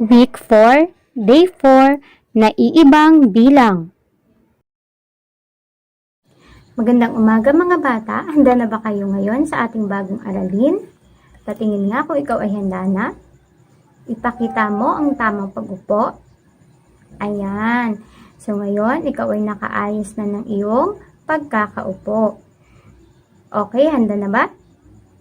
Week 4, Day 4, Naiibang Bilang. Magandang umaga mga bata, handa na ba kayo ngayon sa ating bagong aralin? Patingin nga kung ikaw ay handa na. Ipakita mo ang tamang pag-upo. Ayan. So ngayon, ikaw ay nakaayos na ng iyong pagkakaupo. Okay, handa na ba?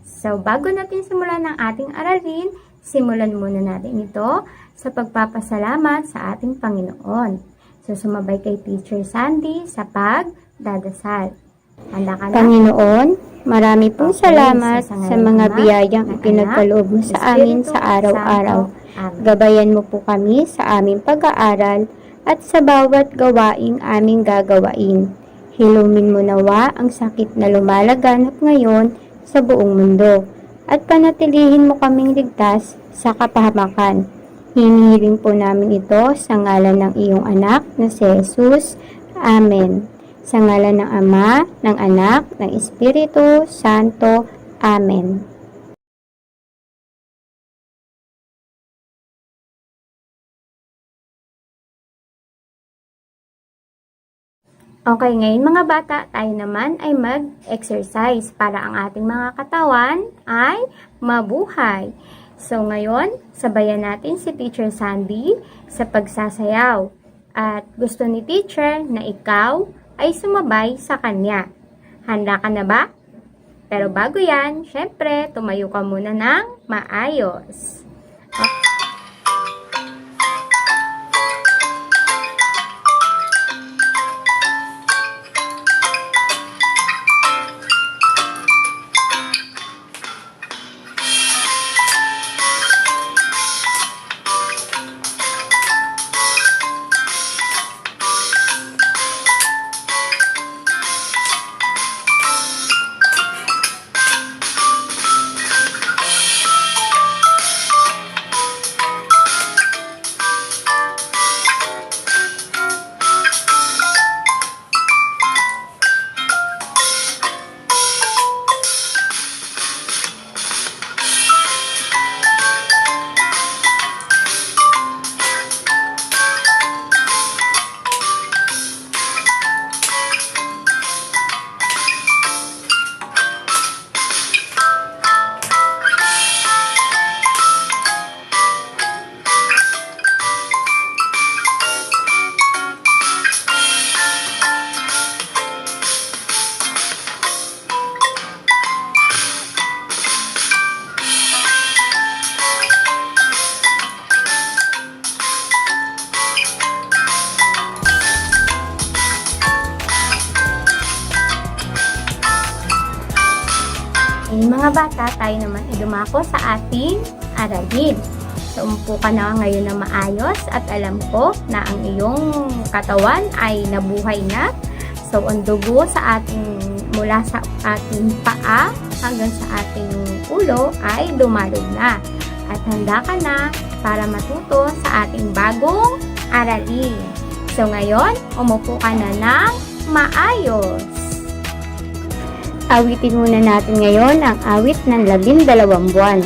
So bago natin simulan ang ating aralin, simulan muna natin ito sa pagpapasalamat sa ating Panginoon. So sumabay kay Teacher Sandy sa pagdadasal. Handa ka na? Panginoon, marami pong salamat sa mga biyayang ipinagkaloob mo sa amin sa araw-araw. Gabayan mo po kami sa aming pag-aaral at sa bawat gawaing aming gagawain. Hilumin mo nawa ang sakit na lumalaganap ngayon sa buong mundo at panatilihin mo kaming ligtas sa kapahamakan. Hinihiling po namin ito sa ngalan ng iyong anak na si Jesus. Amen. Sa ngalan ng Ama, ng Anak, ng Espiritu Santo. Amen. Okay, ngayon mga bata, tayo naman ay mag-exercise para ang ating mga katawan ay mabuhay. So ngayon, sabayan natin si Teacher Sandy sa pagsasayaw. At gusto ni Teacher na ikaw ay sumabay sa kanya. Handa ka na ba? Pero bago yan, syempre, tumayo ka muna ng maayos. Mga bata, tayo naman ay dumako sa ating aralin. So, umupo ka na ngayon na maayos at alam ko na ang iyong katawan ay nabuhay na. So, ang dugo sa mula sa ating paa hanggang sa ating ulo ay dumalog na. At handa ka na para matuto sa ating bagong aralin. So, ngayon, umupo ka na ng maayos. Awitin muna natin ngayon ang awit ng 12 buwan.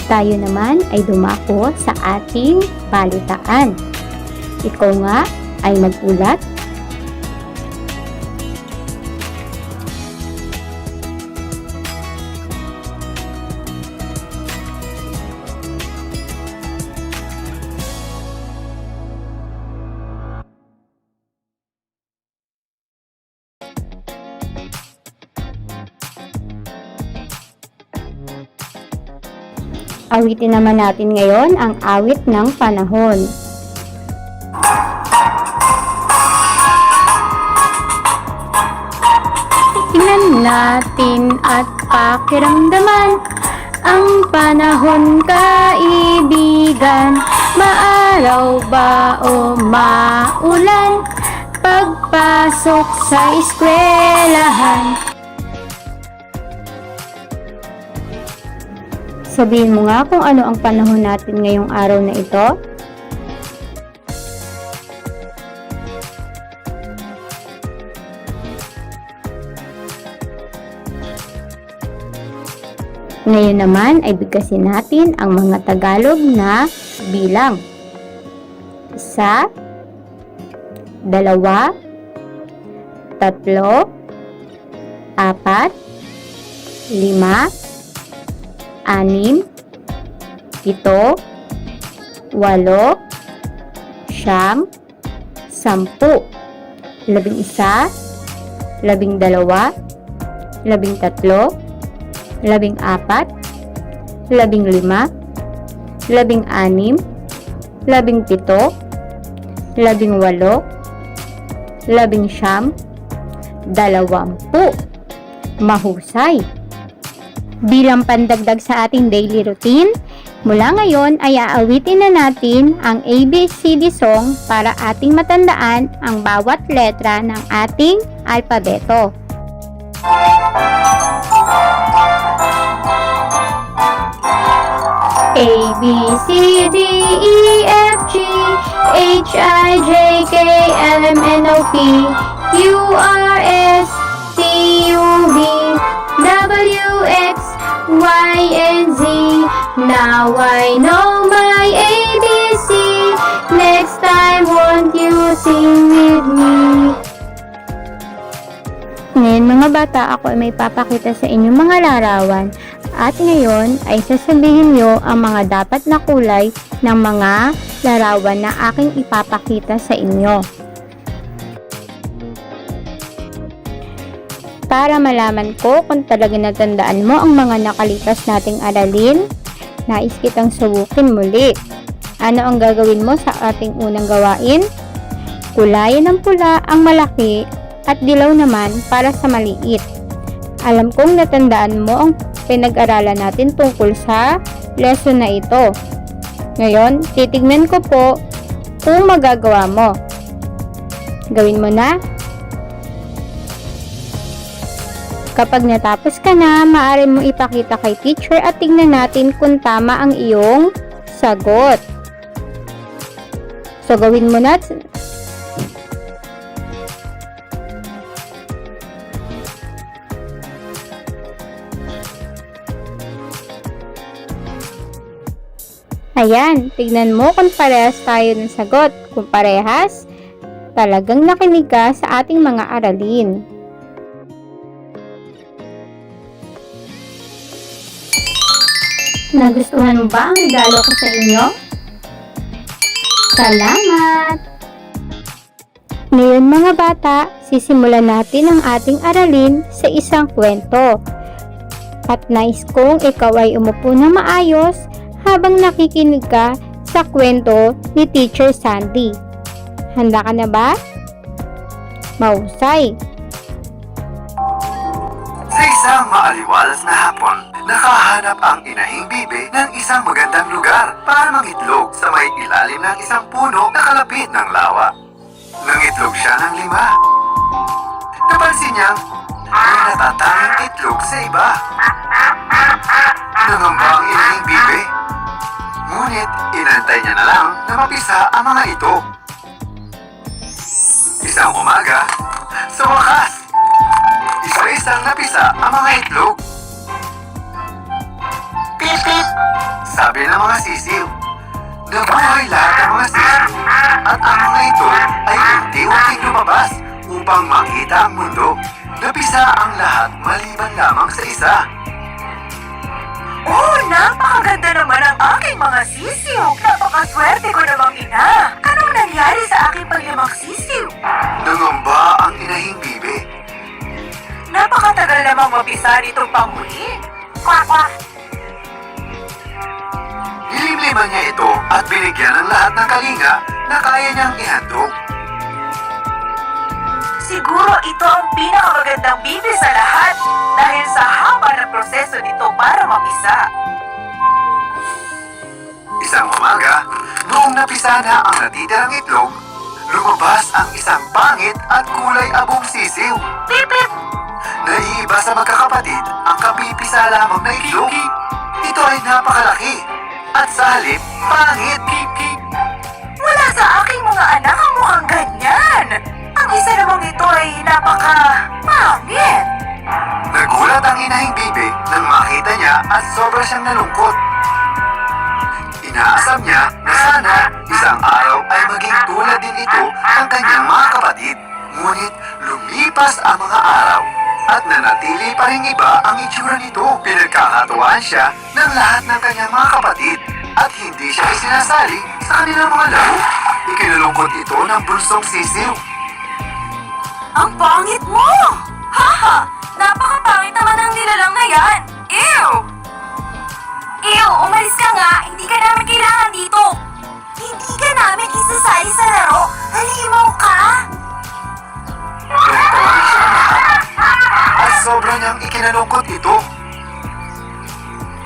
Tayo naman ay dumako sa ating balitaan. Ikaw nga ay magulat. Awitin naman natin ngayon ang awit ng panahon. Tingnan natin at pakiramdaman ang panahon, kaibigan. Maaraw ba o maulan? Pagpasok sa eskwelahan. Sabihin mo nga kung ano ang panahon natin ngayong araw na ito. Ngayon naman ay bigkasin natin ang mga Tagalog na bilang. 1, 2, 3, 4, 5, 6, 7, 8, 9, 10, 11, 12, 13, 14, 15, 16, 17, 18, 19, 20. Mahusay! Bilang pandagdag sa ating daily routine, mula ngayon ay aawitin na natin ang ABCD song para ating matandaan ang bawat letra ng ating alpabeto. A, B, C, D, E, F, G, H, I, J, K, L, M, N, O, P, Q, R, S, T, U, V, W, X, Y, and Z. Now I know my ABC. Next time, won't you sing with me? Ngayon mga bata, ako ay may papakita sa inyong mga larawan. At ngayon ay sasabihin nyo ang mga dapat na kulay ng mga larawan na aking ipapakita sa inyo. Para malaman ko kung talaga natandaan mo ang mga nakalipas nating aralin, nais kitang subukin muli. Ano ang gagawin mo sa ating unang gawain? Kulayan ng pula ang malaki at dilaw naman para sa maliit. Alam kong natandaan mo ang pinag-aralan natin tungkol sa lesson na ito. Ngayon, titignan ko po kung magagawa mo. Gawin mo na. Kapag natapos ka na, maaari mong ipakita kay teacher at tignan natin kung tama ang iyong sagot. So, gawin mo na. Ayan, tignan mo kung parehas tayo ng sagot. Kung parehas, talagang nakinig ka sa ating mga aralin. Nagustuhan mo ba ang regalo ko sa inyo? Salamat! Ngayon mga bata, sisimulan natin ang ating aralin sa isang kwento. At nais kong ikaw ay umupo na maayos habang nakikinig ka sa kwento ni Teacher Sandy. Handa ka na ba? Mahusay! Sa isang maaliwalas na hapon, nakahanap ang inahing bibi ng isang magandang lugar para mangitlog sa may ilalim ng isang puno na kalapit ng lawa. Nangitlog siya ng 5. Napansin niyang may natatanging itlog sa iba. Nangamba ang inahing bibi. Ngunit inantay niya na lang na mapisa ang mga ito. Isang umaga, sa wakas, isa-isang napisa ang mga itlog. Pip, pip! Sabi ng mga sisiw. Nabuhay lahat ng mga sisiw at ang mga ito ay unti-unting lumabas upang makita ang mundo. Napisa ang lahat maliban lamang sa isa. Oh, napakaganda naman ang aking mga sisiw. Napakaswerte ko namang ina. Anong nangyari sa aking paglimang sisiw? Nangamba ang inahing bibi. Napakatagal namang mapisa nitong panghuli. Kwak, kwak. Tiniman niya ito at binigyan ng lahat ng kalinga na kaya niyang ihandog. Siguro ito ang pinakamagandang bibi sa lahat dahil sa haba ng proseso nito para mapisa. Isang umaga, noong napisa na ang natitirang itlog, lumabas ang isang pangit at kulay abong sisiw. Pip, pip! Naiiba sa magkakapatid ang kapipisa lamang na itlog. Ito ay napakalaki at sa halip, pangit. Wala sa aking mga anak ang mukhang ganyan. Ang isa namang ito ay napaka-pangit. Nagulat ang inahing bibi nang makita niya at sobra siyang nalungkot. Inaasam niya na sana isang araw ay maging tulad din ito ng kanyang mga kapatid. Ngunit lumipas ang mga araw at nanatili pa rin iba ang itsura nito. Pinagkakatuwaan siya ng lahat ng kanyang mga kapatid at hindi siya isinasali sa kanilang mga laro. Ikinalungkot ito ng bunsong sisiw. Ang pangit mo! Haha! Napakapangit naman ang nilalang na yan! Ew! Ew! Umalis ka nga! Hindi ka namin kailangan dito! Hindi ka namin isasali sa laro! Halimaw ka! Tumatawa siya lahat at sobra niyang ikinalungkot ito.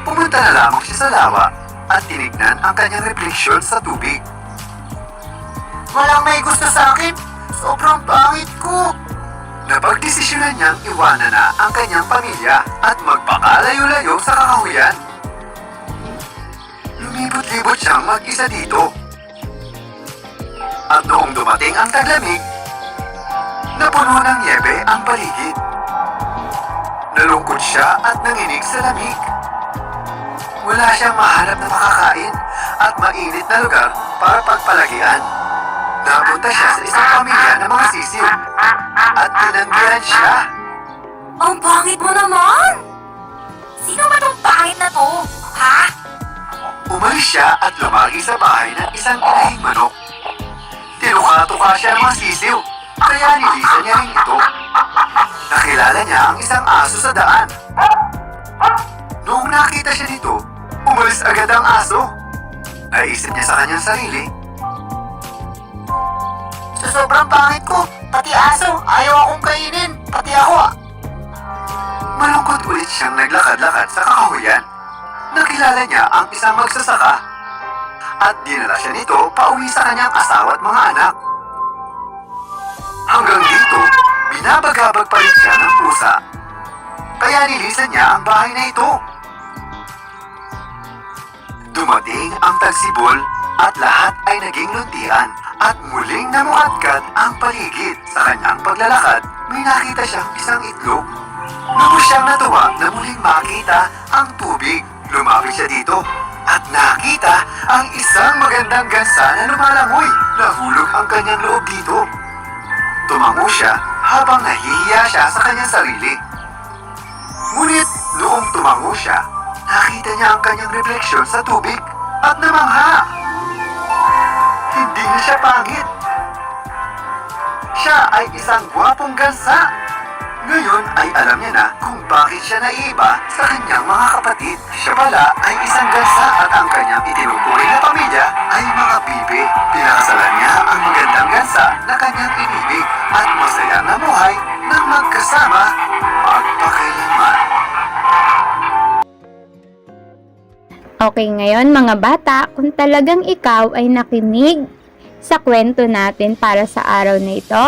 Pumunta na lamang siya sa lawa at tinignan ang kanyang refleksyon sa tubig. Walang may gusto sa akin. Sobrang pangit ko. Napagdesisyonan niyang iwanan na ang kanyang pamilya at magpakalayo-layo sa kakahuyan. Lumibot-libot siyang mag-isa dito. At noong dumating ang taglamig, napuno ng niebe ang paligid. Nalungkot siya at nanginig sa lamig. Wala siyang mahanap na makakain at mainit na lugar para pagpalagian. Napunta siya sa isang pamilya ng mga sisiw at tinanggihan siya. Ang pangit mo naman! Sino ba tong pangit na to? Ha? Umalis siya at lumagi sa bahay ng isang inahing manok. Tinuka-tuka siya ng mga sisiw, kaya nilisan niya rin ito. Nakilala niya ang isang aso sa daan. Noong nakita siya nito, umalis agad ang aso. Naisip niya sa kanyang sarili, sa sobrang pangit ko, pati aso, ayaw akong kainin, pati ako. Malungkot ulit siyang naglakad-lakad sa kakahuyan. Nakilala niya ang isang magsasaka at dinala siya nito pauwi sa kanyang asawa at mga anak. Hanggang dito, binabagabag pa rin siya ng pusa. Kaya nilisan niya ang bahay na ito. Dumating ang tagsibol at lahat ay naging luntian at muling namuhatkat ang paligid. Sa kanyang paglalakad, may nakita siyang isang itlog. Lubos siyang natuwa na muling makita ang tubig. Lumapit siya dito at nakita ang isang magandang gansa na lumalangoy. Nahulog ang kanyang loob dito. Tumango siya habang nahihiya siya sa kanyang sarili. Ngunit noong tumango siya, nakita niya ang kanyang refleksyon sa tubig at namangha. Hindi na siya pangit. Siya ay isang gwapong gansa. Ngayon ay alam niya na kung bakit siya naiiba sa kanyang mga kapatid. Siya pala ay isang gansa at ang kanyang itinuturing na pamilya ay mga bibi. Pinakasalan niya ang magandang gansa na kanyang inibig at masayang namuhay ng magkasama magpakailanman. Okay, ngayon mga bata, kung talagang ikaw ay nakinig sa kwento natin para sa araw na ito,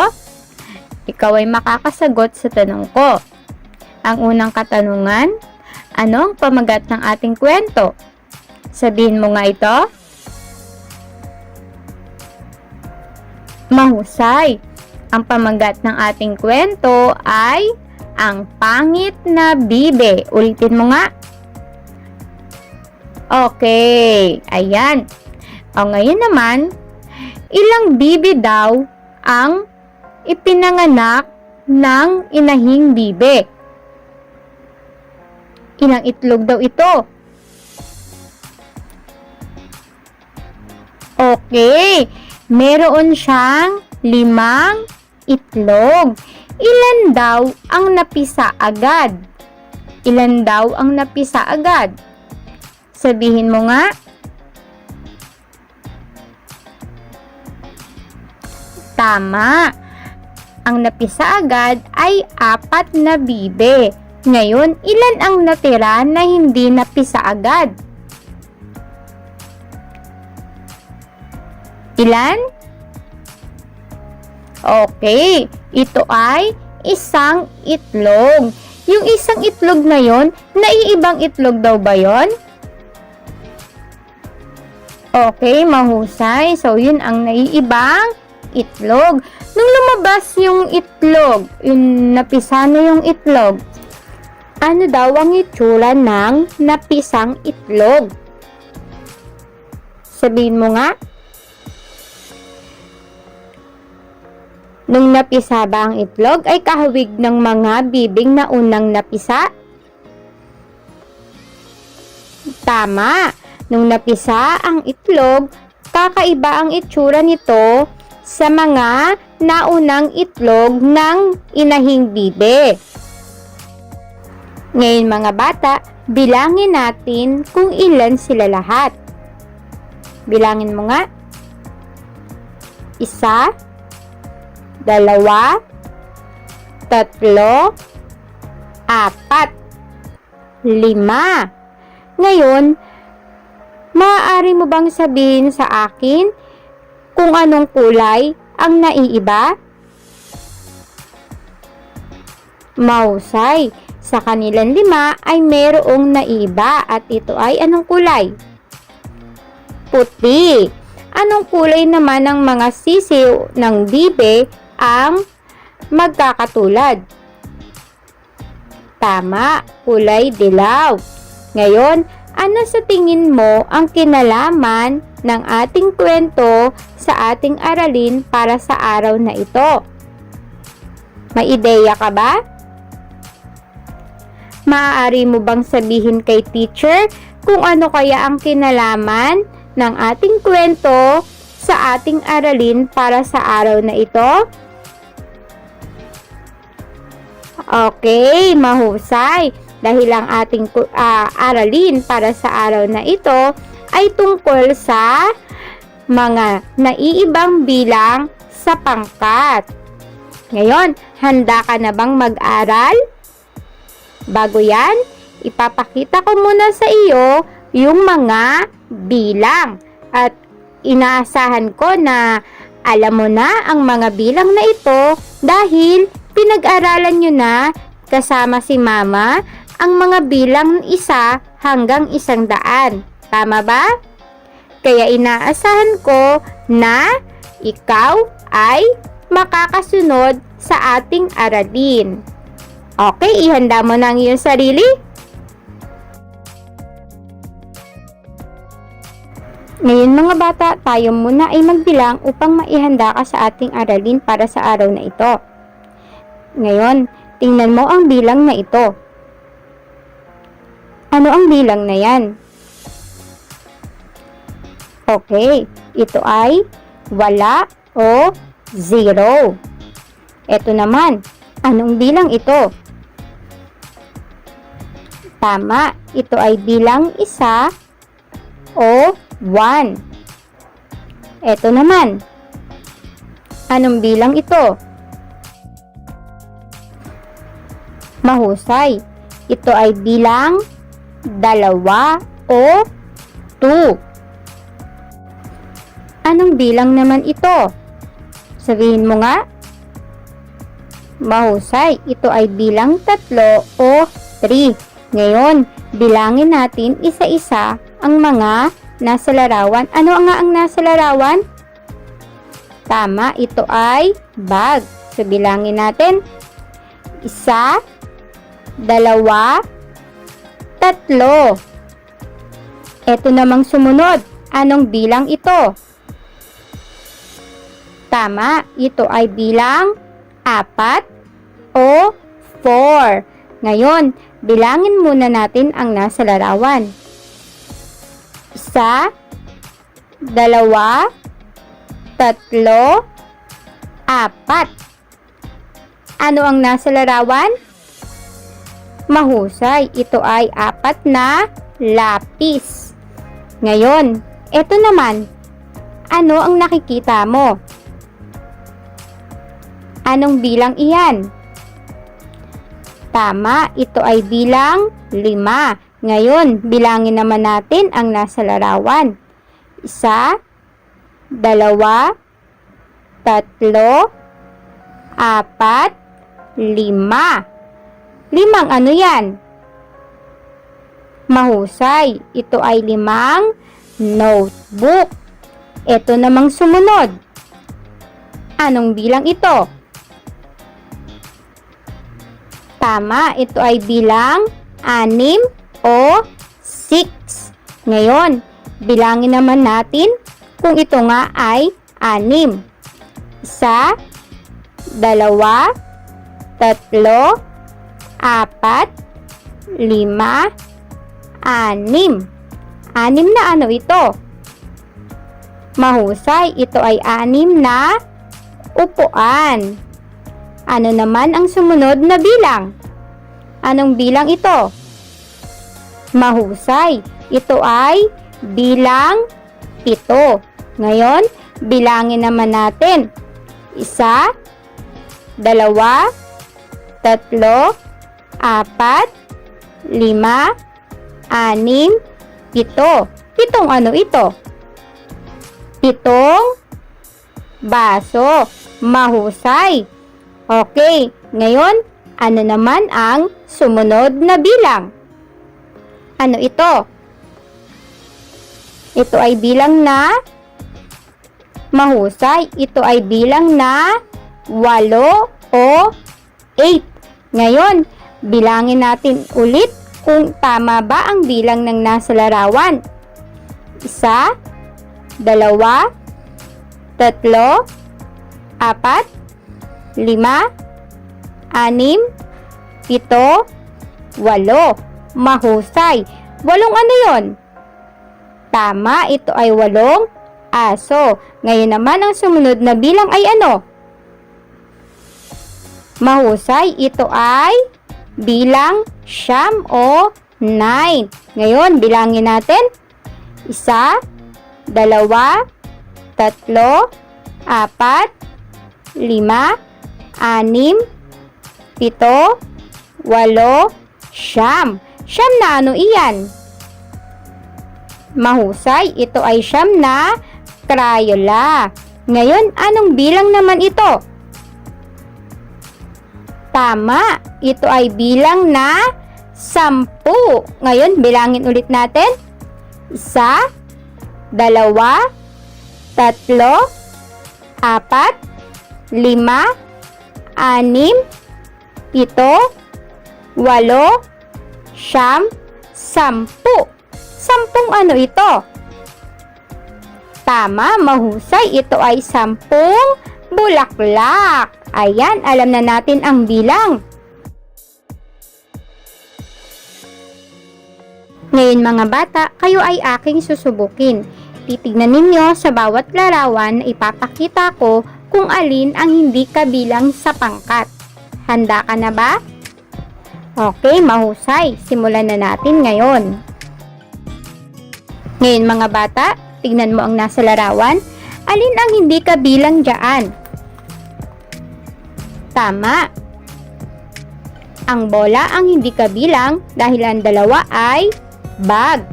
ikaw ay makakasagot sa tanong ko. Ang unang katanungan, ano ang pamagat ng ating kwento? Sabihin mo nga ito. Mahusay. Ang pamagat ng ating kwento ay ang pangit na bibe. Ulitin mo nga. Okay, ayan. O ngayon naman, ilang bibi daw ang ipinanganak ng inahing bibe? Ilang itlog daw ito? Okay, meron siyang 5 itlog. Ilan daw ang napisa agad? Ilan daw ang napisa agad? Sabihin mo nga. Tama. Ang napisa agad ay 4 na bibe. Ngayon, ilan ang natira na hindi napisa agad? Ilan? Okay, ito ay isang itlog. Yung isang itlog na yon, naiibang itlog daw ba yon? Okay, mahusay. So, yun ang naiibang itlog. Nung lumabas yung itlog, yung napisa na yung itlog, ano daw ang itsura ng napisang itlog? Sabihin mo nga. Nung napisa ba ang itlog ay kahawig ng mga bibing na unang napisa? Tama. Nung napisa ang itlog, kakaiba ang itsura nito sa mga naunang itlog ng inahing bibe. Ngayon mga bata, bilangin natin kung ilan sila lahat. Bilangin mo nga. 1, 2, 3, 4, 5. Ngayon, maaari mo bang sabihin sa akin kung anong kulay ang naiiba? Mahusay. Sa kanilang 5 ay mayroong naiiba at ito ay anong kulay? Puti. Anong kulay naman ng mga sisiw ng bibe ang magkakatulad? Tama, kulay dilaw. Ngayon, ano sa tingin mo ang kinalaman ng ating kwento sa ating aralin para sa araw na ito? May ideya ka ba? Maaari mo bang sabihin kay teacher kung ano kaya ang kinalaman ng ating kwento sa ating aralin para sa araw na ito? Okay, mahusay. Dahil ang ating aralin para sa araw na ito ay tungkol sa mga naiibang bilang sa pangkat. Ngayon, handa ka na bang mag-aral? Bago yan, ipapakita ko muna sa iyo yung mga bilang at inaasahan ko na alam mo na ang mga bilang na ito dahil pinag-aralan nyo na kasama si Mama ang mga bilang 1 hanggang 100. Tama ba? Kaya inaasahan ko na ikaw ay makakasunod sa ating aralin. Okay, ihanda mo na ang iyong sarili. Ngayon mga bata, tayo muna ay magbilang upang maihanda ka sa ating aralin para sa araw na ito. Ngayon, tingnan mo ang bilang na ito. Ano ang bilang na yan? Okay, ito ay wala o 0. Ito naman, anong bilang ito? Tama, ito ay bilang 1 o 1. Ito naman, anong bilang ito? Mahusay, ito ay bilang 2 o 2. Anong bilang naman ito? Sabihin mo nga. Mahusay, ito ay bilang 3 o 3. Ngayon, bilangin natin isa-isa ang mga nasa larawan. Ano nga ang nasa larawan? Tama, ito ay bag. So, bilangin natin. 1, 2, 3. Ito namang sumunod. Anong bilang ito? Tama, ito ay bilang 4 o 4. Ngayon, bilangin muna natin ang nasa larawan. 1, 2, 3, 4. Ano ang nasa larawan? Mahusay, ito ay 4 na lapis. Ngayon, ito naman. Ano ang nakikita mo? Anong bilang iyan? Tama, ito ay bilang 5. Ngayon, bilangin naman natin ang nasa larawan. 1, 2, 3, 4, 5. 5 ano yan? Mahusay, ito ay 5 notebook. Ito namang sumunod. Anong bilang ito? Tama, ito ay bilang 6 o 6. Ngayon, bilangin naman natin kung ito nga ay 6. 1, 2, 3, 4, 5, 6. 6 na ano ito? Mahusay, ito ay 6 na upuan. Ano naman ang sumunod na bilang? Anong bilang ito? Mahusay, ito ay bilang 7. Ngayon, bilangin naman natin. 1, 2, 3, 4, 5, 6, 7. 7 ano ito? 7 baso. Mahusay. Okay, ngayon, ano naman ang sumunod na bilang? Ano ito? Ito ay bilang na mahusay. Ito ay bilang na 8 o 8. Ngayon, bilangin natin ulit kung tama ba ang bilang ng nasa larawan. 1, 2, 3, 4, 5, 6, 7, 8. Mahusay. 8 ano yon? Tama, ito ay 8 aso. Ngayon naman ang sumunod na bilang ay ano? Mahusay, ito ay bilang 9 o 9. Ngayon, bilangin natin. 1, 2, 3, 4, 5, 6, 7, 8, 9. 9 na ano iyan? Mahusay, ito ay 9 na Crayola. Ngayon, anong bilang naman ito? Tama, ito ay bilang na 10. Ngayon, bilangin ulit natin. 1, 2, 3, 4, 5, 6, 7, 8, 9, 10. 10 ano ito? Tama, mahusay. Ito ay 10 bulaklak. Ayan, alam na natin ang bilang. Ngayon mga bata, kayo ay aking susubukin. Titignan ninyo sa bawat larawan na ipapakita ko kung alin ang hindi kabilang sa pangkat. Handa ka na ba? Okay, mahusay. Simulan na natin ngayon. Ngayon mga bata, tignan mo ang nasa larawan. Alin ang hindi kabilang dyan? Tama. Ang bola ang hindi kabilang dahil ang dalawa ay bag.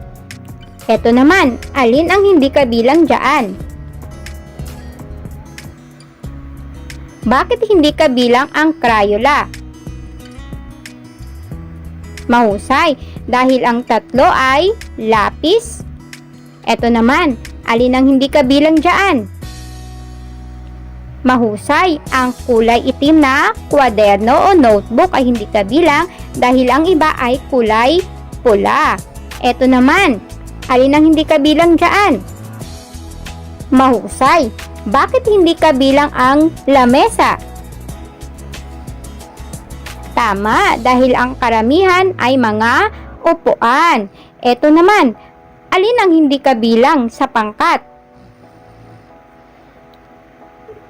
Eto naman, alin ang hindi kabilang dyan? Bakit hindi kabilang ang Crayola? Mahusay, dahil ang tatlo ay lapis. Eto naman, alin ang hindi kabilang dyan? Mahusay, ang kulay itim na kwaderno o notebook ay hindi kabilang dahil ang iba ay kulay pula. Eto naman, alin ang hindi kabilang dyan? Mahusay, bakit hindi kabilang ang lamesa? Tama, dahil ang karamihan ay mga upuan. Eto naman, alin ang hindi kabilang sa pangkat?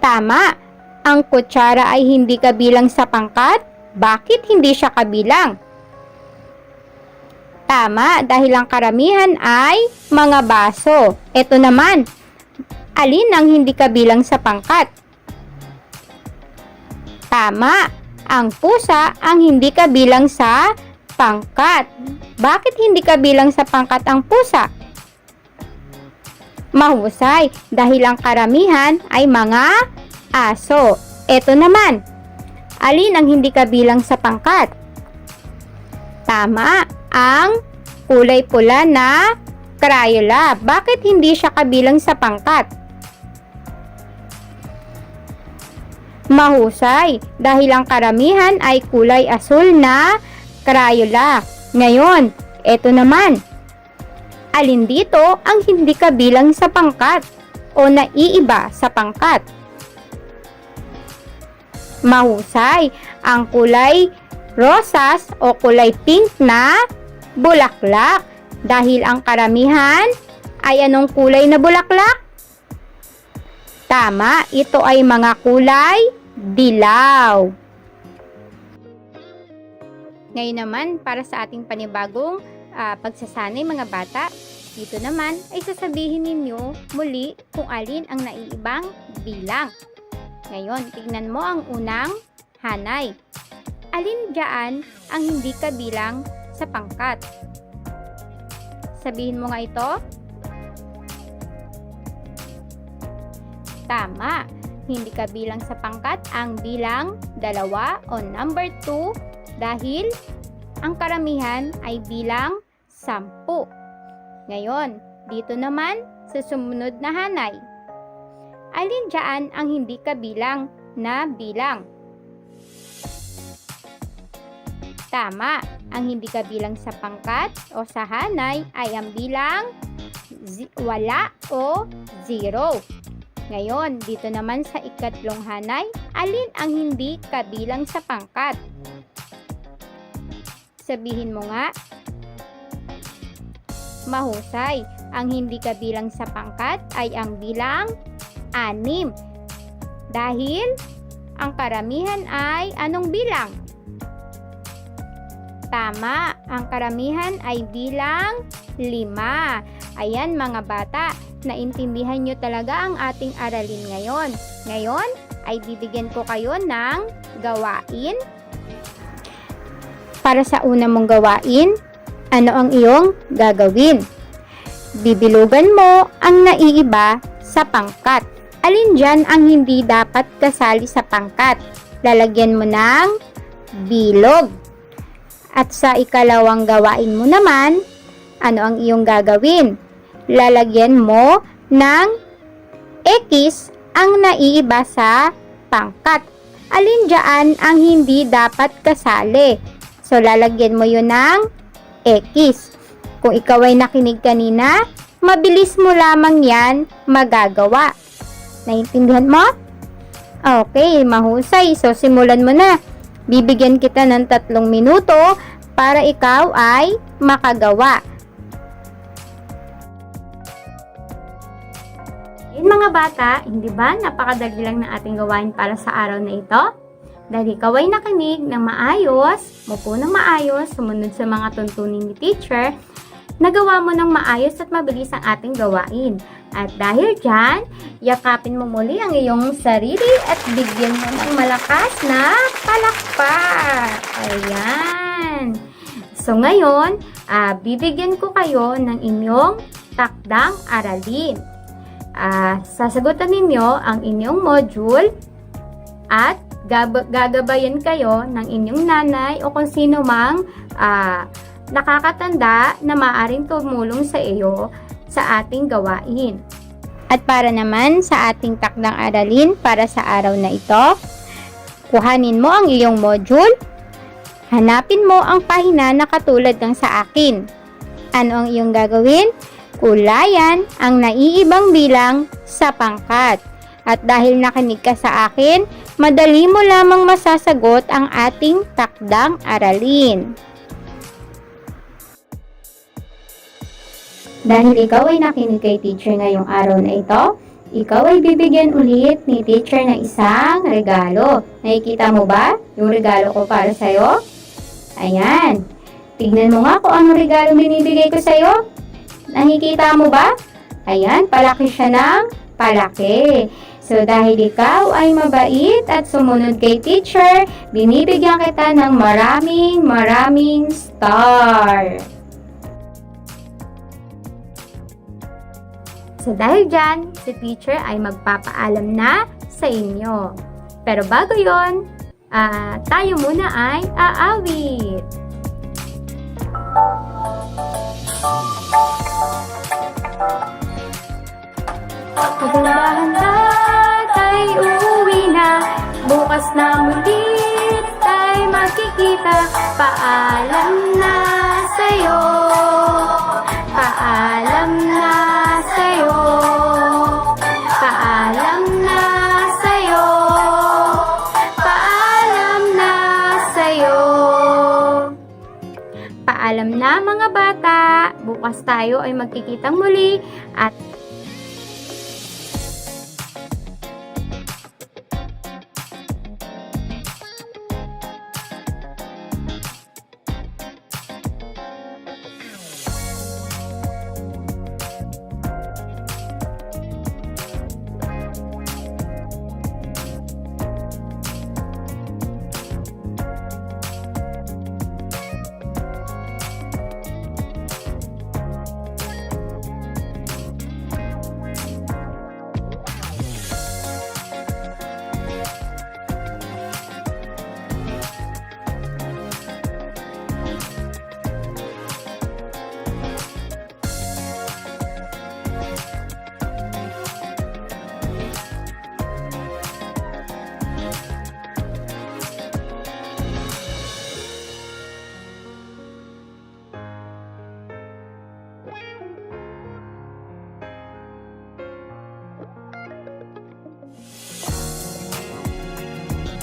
Tama, ang kutsara ay hindi kabilang sa pangkat. Bakit hindi siya kabilang? Tama, dahil ang karamihan ay mga baso. Ito naman, alin ang hindi kabilang sa pangkat? Tama, ang pusa ang hindi kabilang sa pangkat. Bakit hindi kabilang sa pangkat ang pusa? Mahusay, dahil ang karamihan ay mga aso. Ito naman, alin ang hindi kabilang sa pangkat? Tama, ang kulay pula na Crayola. Bakit hindi siya kabilang sa pangkat? Mahusay, dahil ang karamihan ay kulay asul na Crayola. Ngayon, ito naman, alin dito ang hindi kabilang sa pangkat o naiiba sa pangkat? Mahusay, ang kulay rosas o kulay pink na bulaklak. Dahil ang karamihan ay anong kulay na bulaklak? Tama, ito ay mga kulay dilaw. Ngayon naman, para sa ating panibagong pagsasanay mga bata, dito naman ay sasabihin ninyo muli kung alin ang naiibang bilang. Ngayon, tignan mo ang unang hanay. Alin diyan ang hindi kabilang sa pangkat? Sabihin mo nga ito. Tama, hindi kabilang sa pangkat ang bilang 2 o number 2 dahil ang karamihan ay bilang 10. Ngayon, dito naman sa sumunod na hanay. Alin diyan ang hindi kabilang na bilang? Tama, ang hindi kabilang sa pangkat o sa hanay ay ang bilang wala o 0. Ngayon, dito naman sa ikatlong hanay, alin ang hindi kabilang sa pangkat? Sabihin mo nga. Mahusay, ang hindi kabilang sa pangkat ay ang bilang 6. Dahil ang karamihan ay anong bilang? Tama, ang karamihan ay bilang 5. Ayan mga bata, naintindihan nyo talaga ang ating aralin ngayon. Ngayon ay bibigyan ko kayo ng gawain. Para sa una mong gawain, ano ang iyong gagawin? Bibilugan mo ang naiiba sa pangkat. Alin dyan ang hindi dapat kasali sa pangkat? Lalagyan mo ng bilog. At sa ikalawang gawain mo naman, ano ang iyong gagawin? Lalagyan mo ng X ang naiiba sa pangkat. Alin dyan ang hindi dapat kasali? So, lalagyan mo yun ng X. Kung ikaw ay nakinig kanina, mabilis mo lamang yan magagawa. Naintindihan mo? Okay, mahusay. So, simulan mo na. Bibigyan kita ng 3 minuto para ikaw ay makagawa. Mga bata, hindi ba napakadali lang ng ating gawain para sa araw na ito? Dahil ikaw ay nakinig ng maayos, mupo ng maayos, sumunod sa mga tuntunin ni teacher, nagawa mo ng maayos at mabilis ang ating gawain. At dahil dyan, yakapin mo muli ang iyong sarili at bigyan mo ng malakas na palakpak. Ayan. So ngayon, bibigyan ko kayo ng inyong takdang aralin. Sasagutan ninyo ang inyong module at gagabayan kayo ng inyong nanay o kung sino mang nakakatanda na maaaring tumulong sa iyo sa ating gawain. At para naman sa ating takdang aralin para sa araw na ito, kuhanin mo ang iyong module, hanapin mo ang pahina na katulad ng sa akin. Ano ang iyong gagawin? Kulayan ang naiibang bilang sa pangkat. At dahil nakinig ka sa akin, madali mo lamang masasagot ang ating takdang aralin. Dahil ikaw ay nakinig kay teacher ngayong araw na ito, ikaw ay bibigyan ulit ni teacher ng isang regalo. Nakikita mo ba yung regalo ko para sa'yo? Ayan. Tignan mo nga kung anong regalo binibigay ko sa'yo. Nakikita mo ba? Ayan, palaki siya ng palaki. So dahil ikaw ay mabait at sumunod kay teacher, binibigyan kita ng maraming star. So dahil dyan, si teacher ay magpapaalam na sa inyo. Pero bago yon, tayo muna ay aawit. Magandang ay uuwi na, bukas na muli tayo magkikita. Paalam na sa'yo, paalam na sa'yo, paalam na sa'yo, paalam na sa'yo. Paalam na mga bata, bukas tayo ay magkikitang muli at